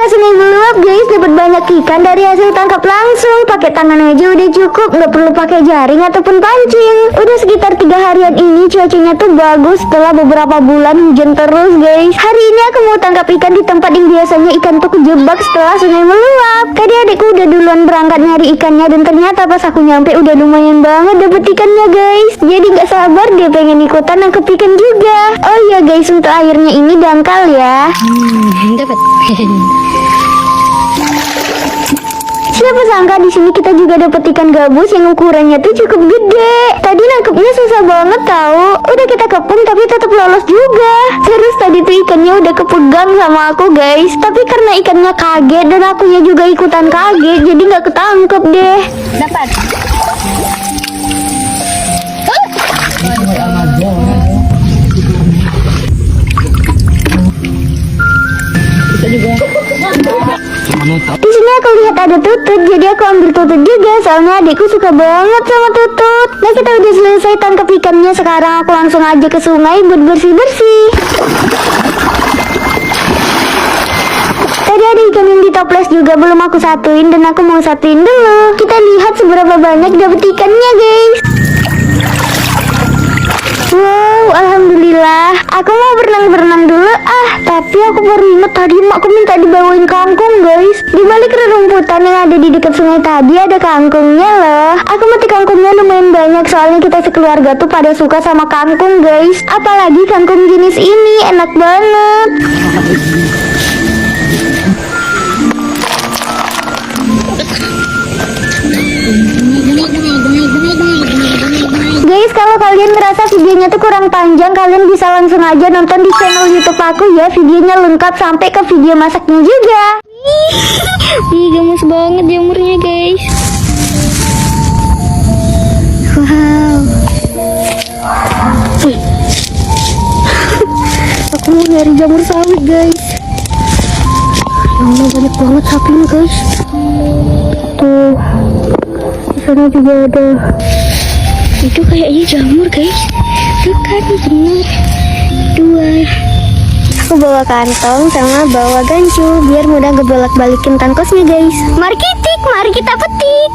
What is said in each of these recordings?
sungai meluap guys, dapat banyak ikan dari hasil tangkap langsung. Pakai tangan aja udah cukup, nggak perlu pakai jaring ataupun pancing. Udah sekitar 3 harian ini cuacanya tuh bagus setelah beberapa bulan hujan terus guys. Hari ini aku mau tangkap ikan di tempat yang biasanya ikan tuh kejebak setelah sungai meluap. Tadi adikku udah duluan berangkat nyari ikannya dan ternyata pas aku nyampe udah lumayan banget dapet ikannya guys. Jadi nggak sabar dia pengen ikutan nangkep ikan juga. Oh iya guys, untuk airnya ini dangkal ya. Dapat. Siapa sangka di sini kita juga dapet ikan gabus yang ukurannya tuh cukup gede. Tadi nangkepnya susah banget tahu. Udah kita kepung tapi tetap lolos juga. Terus tadi tuh ikannya udah kepegang sama aku guys. Tapi karena ikannya kaget dan akunya juga ikutan kaget, jadi nggak ketangkep deh. Dapat. Di sini aku lihat ada tutut, jadi aku ambil tutut juga. Soalnya adikku suka banget sama tutut. Nah kita udah selesai tangkap ikannya. Sekarang aku langsung aja ke sungai buat bersih-bersih. Tadi ada ikan yang di toples juga belum aku satuin dan aku mau satuin dulu. Kita lihat seberapa banyak dapet ikannya guys. Wow, alhamdulillah. Aku mau berenang-berenang dulu tapi aku baru ingat tadi makku minta dibawain kangkung guys. Di balik rerumputan yang ada di dekat sungai tadi ada kangkungnya loh. Aku mati kangkungnya lumayan banyak soalnya kita sekeluarga tuh pada suka sama kangkung guys. Apalagi kangkung jenis ini enak banget. Guys, kalau kalian ngerasa videonya tuh kurang panjang, kalian bisa langsung aja nonton di channel YouTube aku ya. Videonya lengkap sampai ke video masaknya juga. Ih, gemes banget jamurnya guys. Wow. Aku mau nyari jamur sawit guys. Ya Allah, banyak banget sapinya guys. Tuh, di sana juga ada. Itu kayaknya jamur guys. Bukan, bener. 2. Aku bawa kantong sama bawa gancu biar mudah ngebolak-balikin tangkosnya guys. Mari kita petik.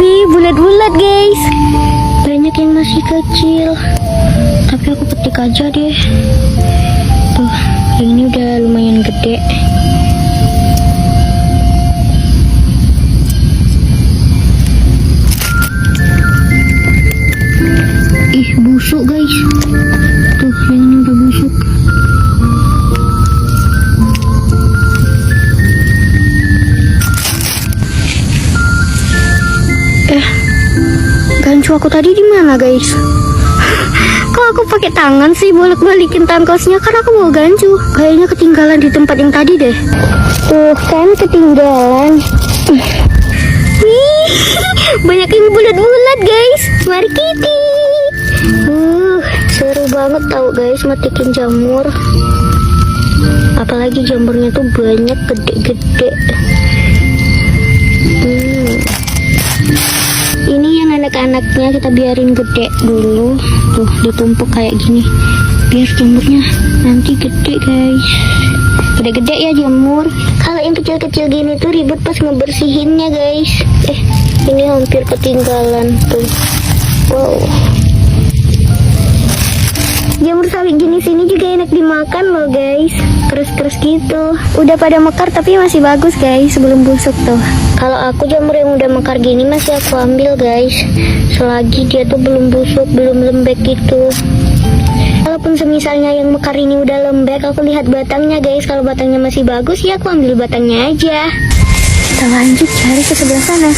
Wih, bulat-bulat guys. Banyak yang masih kecil. Tapi aku petik aja deh. Tuh, yang ini udah lumayan gede. Ih, busuk guys. Tuh, yang ini udah busuk. Gancu aku tadi di mana guys? Kok aku pakai tangan sih bolak-balikin tangkosnya? Karena aku mau gancu. Kayaknya ketinggalan di tempat yang tadi deh. Tuh kan ketinggalan. Wih, banyak yang bulat-bulat guys. Mari kita. Seru banget tau guys metikin jamur. Apalagi jamurnya tuh banyak gede-gede. Ini yang anak-anaknya kita biarin gede dulu. Tuh ditumpuk kayak gini biar jamurnya nanti gede guys. Gede-gede ya jamur. Kalau yang kecil-kecil gini tuh ribet pas ngebersihinnya guys. Ini hampir ketinggalan tuh. Wow. Jamur sawit jenis ini juga enak dimakan loh guys. Keras-keras gitu. Udah pada mekar tapi masih bagus guys sebelum busuk tuh. Kalau aku jamur yang udah mekar gini masih aku ambil guys. Selagi dia tuh belum busuk, belum lembek gitu. Walaupun semisalnya yang mekar ini udah lembek, aku lihat batangnya guys. Kalau batangnya masih bagus ya aku ambil batangnya aja. Kita lanjut cari ke sebelah sana.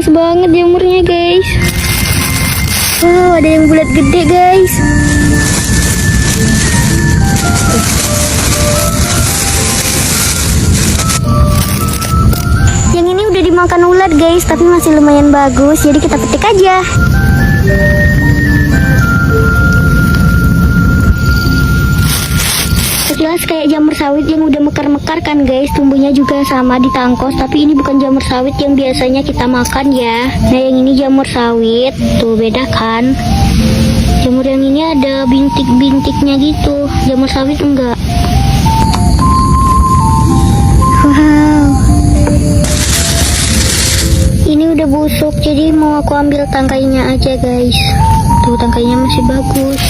Banget jamurnya guys. Wow, ada yang bulat gede guys. Yang ini udah dimakan ulat guys, tapi masih lumayan bagus, jadi kita petik aja. pas kayak jamur sawit yang udah mekar-mekar kan guys. Tumbuhnya juga sama di tangkos, tapi ini bukan jamur sawit yang biasanya kita makan ya. Nah yang ini jamur sawit, tuh beda kan. Jamur yang ini ada bintik-bintiknya gitu, jamur sawit enggak. Wow, ini udah busuk, jadi mau aku ambil tangkainya aja guys. Tuh tangkainya masih bagus.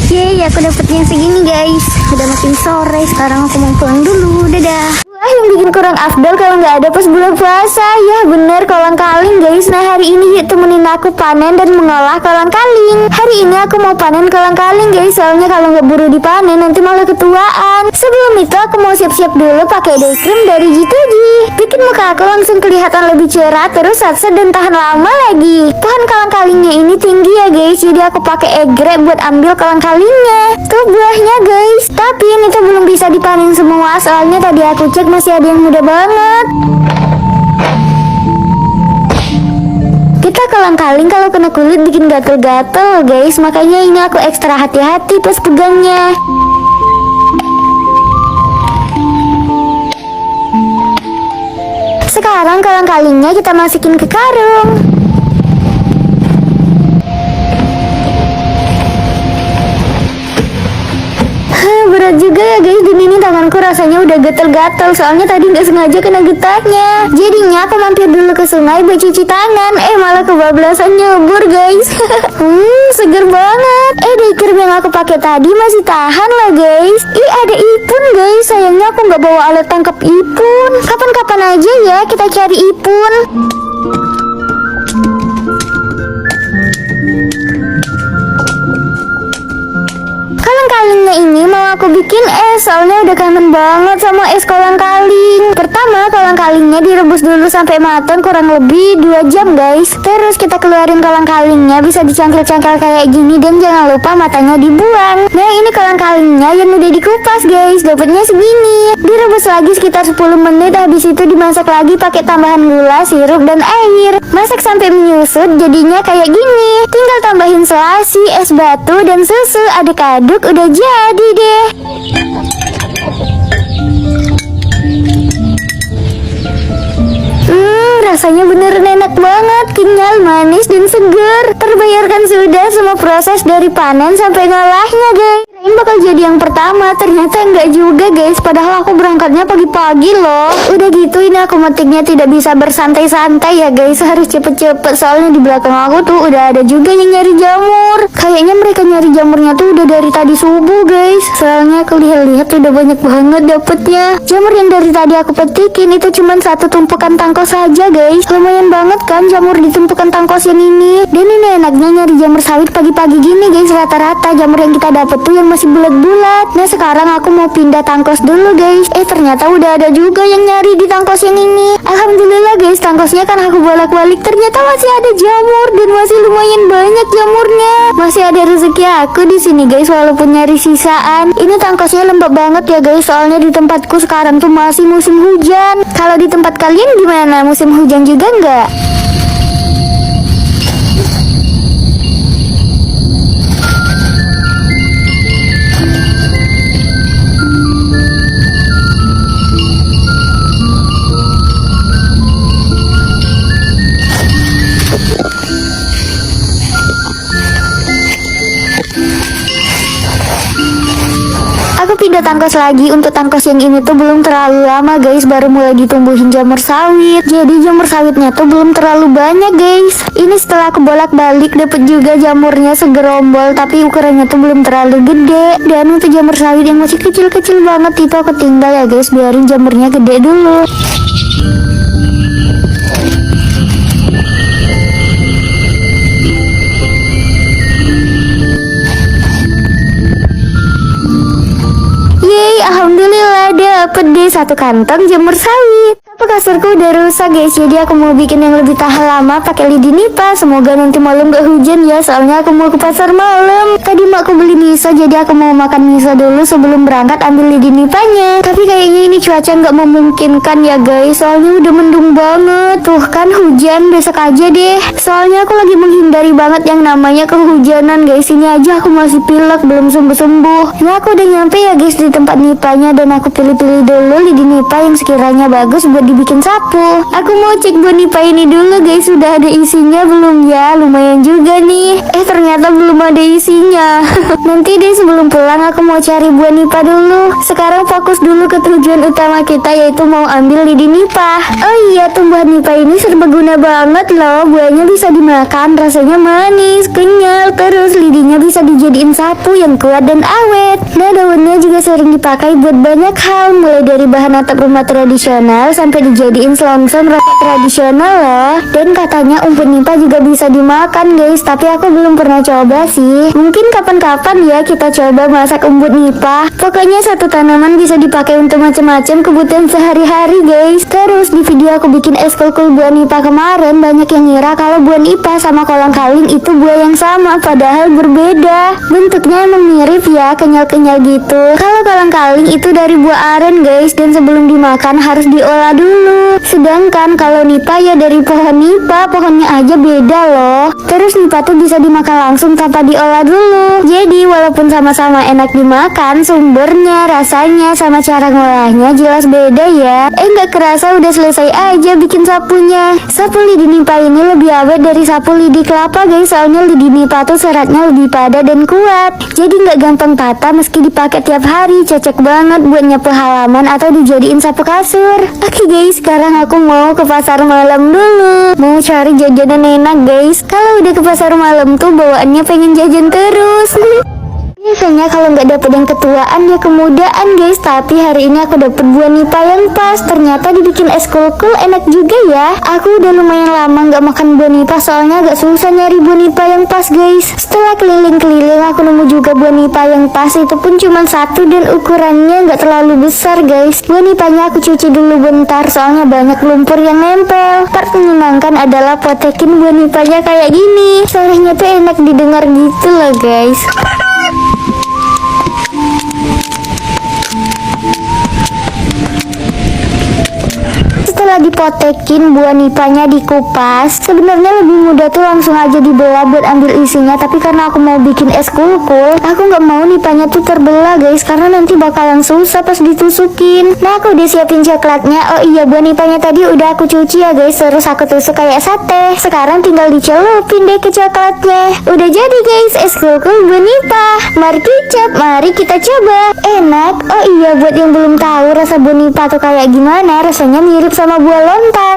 Yeay, aku dapetnya segini guys. Udah makin sore, sekarang aku mau pulang dulu. Dadah. Wah, yang bikin kurang afdol kalau nggak ada pas bulan puasa. Ya bener, kolang-kaling guys. Nah hari ini yuk temenin aku panen dan mengolah kolang-kaling. Hari ini aku mau panen kolang-kaling guys. Soalnya kalau nggak buru dipanen nanti malah ketuaan. Sebelum itu aku mau siap-siap dulu pakai day cream dari G2G. Bikin muka aku langsung kelihatan lebih cerah, terus satset dan tahan lama lagi. Pohon kolang-kalingnya ini tinggi ya guys, jadi aku pakai egrek buat ambil kolang-kalingnya. Tuh buahnya guys. Tapi ini tuh belum bisa dipanen semua, soalnya tadi aku cek masih ada yang muda banget. Kita kolang-kaling kalau kena kulit bikin gatel-gatel guys, makanya ini aku ekstra hati-hati pas pegangnya. Sekarang kolang-kalingnya kita masukin ke karung. Berat juga ya guys, dan ini tanganku rasanya udah gatel-gatel, soalnya tadi nggak sengaja kena getahnya. Jadinya aku mampir dulu ke sungai buat cuci tangan, malah kebablasan nyebur guys. Seger banget. Day cream yang aku pakai tadi masih tahan lah guys. Ada ipun guys, sayangnya aku nggak bawa alat tangkap ipun. Kapan-kapan aja ya kita cari ipun. Kolang-kalingnya ini mau aku bikin es, soalnya udah kangen banget sama es kolang-kaling. Pertama, kolang-kalingnya direbus dulu sampai matang kurang lebih 2 jam guys. Terus kita keluarin kolang-kalingnya, bisa dicangkel-cangkel kayak gini, dan jangan lupa matanya dibuang. Nah ini kolang-kalingnya yang udah dikupas guys, dapatnya segini. Direbus lagi sekitar 10 menit, habis itu dimasak lagi pakai tambahan gula, sirup, dan air. Masak sampai menyusut, jadinya kayak gini. Tinggal tambahin selasi, es batu, dan susu, aduk-aduk, udah jadi deh. Rasanya beneran enak banget, kenyal, manis, dan segar. Terbayarkan sudah semua proses dari panen sampai ngolahnya guys. Kirain bakal jadi yang pertama, ternyata enggak juga guys. Padahal aku berangkatnya pagi-pagi loh. Udah gitu ini aku metiknya tidak bisa bersantai-santai ya guys, harus cepet-cepet. Soalnya di belakang aku tuh udah ada juga yang nyari jamur. Kayaknya mereka nyari jamurnya tuh udah dari tadi subuh guys. Soalnya aku lihat-lihat udah banyak banget dapetnya. Jamur yang dari tadi aku petikin itu cuma satu tumpukan tangkos saja guys. Lumayan banget kan jamur di tumpukan tangkos yang ini. Dan ini enaknya nyari jamur sawit pagi-pagi gini guys. Rata-rata jamur yang kita dapet tuh yang masih bulat-bulat. Nah sekarang aku mau pindah tangkos dulu guys. Ternyata udah ada juga yang nyari di tangkos yang ini. Alhamdulillah guys, tangkosnya kan aku bolak-balik, ternyata masih ada jamur dan masih lumayan banyak jamurnya. Masih ada rezeki aku di sini guys, walaupun nyari sisaan. Ini tangkosnya lembab banget ya guys, soalnya di tempatku sekarang tuh masih musim hujan. Kalau di tempat kalian gimana? Musim hujan juga nggak? Aku pindah tangkos lagi. Untuk tangkos yang ini tuh belum terlalu lama guys, baru mulai ditumbuhin jamur sawit. Jadi jamur sawitnya tuh belum terlalu banyak guys. Ini setelah aku bolak-balik dapet juga jamurnya segerombol, tapi ukurannya tuh belum terlalu gede. Dan untuk jamur sawit yang masih kecil-kecil banget itu aku tinggal ya guys, biarin jamurnya gede dulu. Alhamdulillah dapet deh satu kantong jamur sawit. Apa kasurku udah rusak guys, jadi aku mau bikin yang lebih tahan lama pakai lidi nipah. Semoga nanti malam gak hujan ya, soalnya aku mau ke pasar malam. Tadi aku beli miso, jadi aku mau makan miso dulu sebelum berangkat ambil lidi nipahnya. Tapi kayaknya ini cuaca nggak memungkinkan ya guys, soalnya udah mendung banget. Tuh kan hujan, besok aja deh. Soalnya aku lagi menghindari banget yang namanya kehujanan guys. Ini aja aku masih pilek, belum sembuh-sembuh. Nah aku udah nyampe ya guys di tempat nipahnya, dan aku pilih-pilih dulu lidi nipah yang sekiranya bagus buat dibikin sapu. Aku mau cek buah nipah ini dulu guys, sudah ada isinya belum ya? Lumayan juga nih. Ternyata belum ada isinya. Nanti deh sebelum pulang aku mau cari buah nipah dulu. Sekarang fokus dulu ke tujuan utama kita, yaitu mau ambil lidi nipah. Oh iya, buah nipah ini serbaguna banget loh. Buahnya bisa dimakan, rasanya manis, kenyal. Terus lidinya bisa dijadiin sapu yang kuat dan awet. Nah daunnya juga sering dipakai buat banyak hal, mulai dari bahan atap rumah tradisional sampai dijadiin selongsong rokok tradisional loh. Dan katanya umput nipah juga bisa dimakan guys, tapi aku belum pernah coba sih. Mungkin kapan-kapan ya kita coba masak umput nipah. Pokoknya satu tanaman bisa dipakai untuk macam-macam kebutuhan sehari-hari guys. Terus di video aku bikin es kulkul buah nipah kemarin, banyak yang ngira kalau buah nipah sama kolang-kaling itu buah yang sama, padahal berbeda. Bentuknya emang mirip ya, kenyal-kenyal gitu. Kalau kolang-kaling itu dari buah aren guys, dan sebelum dimakan harus diolah dulu. Sedangkan kalau nipah ya dari pohon nipah, pohonnya aja beda loh. Terus nipah tuh bisa dimakan langsung tanpa diolah dulu. Jadi walaupun sama-sama enak dimakan, sumbernya, rasanya, sama cara ngolahnya jelas beda ya. Nggak kerasa udah selesai aja bikin sapunya. Sapu lidi nipah ini lebih awet dari sapu lidi kelapa guys, soalnya lidi nipah tuh seratnya lebih padat dan kuat. Jadi nggak gampang patah meski dipakai tiap hari. Cocok banget buat nyapu halaman atau dijadiin sapu kasur. Oke guys, sekarang aku mau ke pasar malam dulu. Mau cari jajanan enak guys. Kalau udah ke pasar malam tuh bawaannya pengen jajan terus. Biasanya kalau nggak dapet yang ketuaan ya kemudaan guys, tapi hari ini aku dapet buah nipah yang pas. Ternyata dibikin es kulkul enak juga ya. Aku udah lumayan lama nggak makan buah nipah, soalnya agak susah nyari buah nipah yang pas guys. Setelah keliling-keliling aku nemu juga buah nipah yang pas, itu pun cuma satu dan ukurannya nggak terlalu besar guys. Buah nipahnya aku cuci dulu bentar, soalnya banyak lumpur yang nempel. Part menyenangkan adalah potekin buah nipahnya kayak gini. Suaranya tuh enak didengar gitu loh guys. Setelah dipotekin, buah nipahnya dikupas. Sebenarnya lebih mudah tuh langsung aja dibelah buat ambil isinya, tapi karena aku mau bikin es kulkul, aku nggak mau nipahnya tuh terbelah guys, karena nanti bakalan susah pas ditusukin. Nah aku udah siapin coklatnya. Oh iya, buah nipahnya tadi udah aku cuci ya guys, terus aku tusuk kayak sate. Sekarang tinggal dicelupin deh ke coklatnya. Udah jadi guys, es kulkul buah nipah. Mari kicap, mari kita coba. Enak. Oh iya, buat yang belum tahu rasa buah nipah tuh kayak gimana, rasanya mirip sama buah lontar.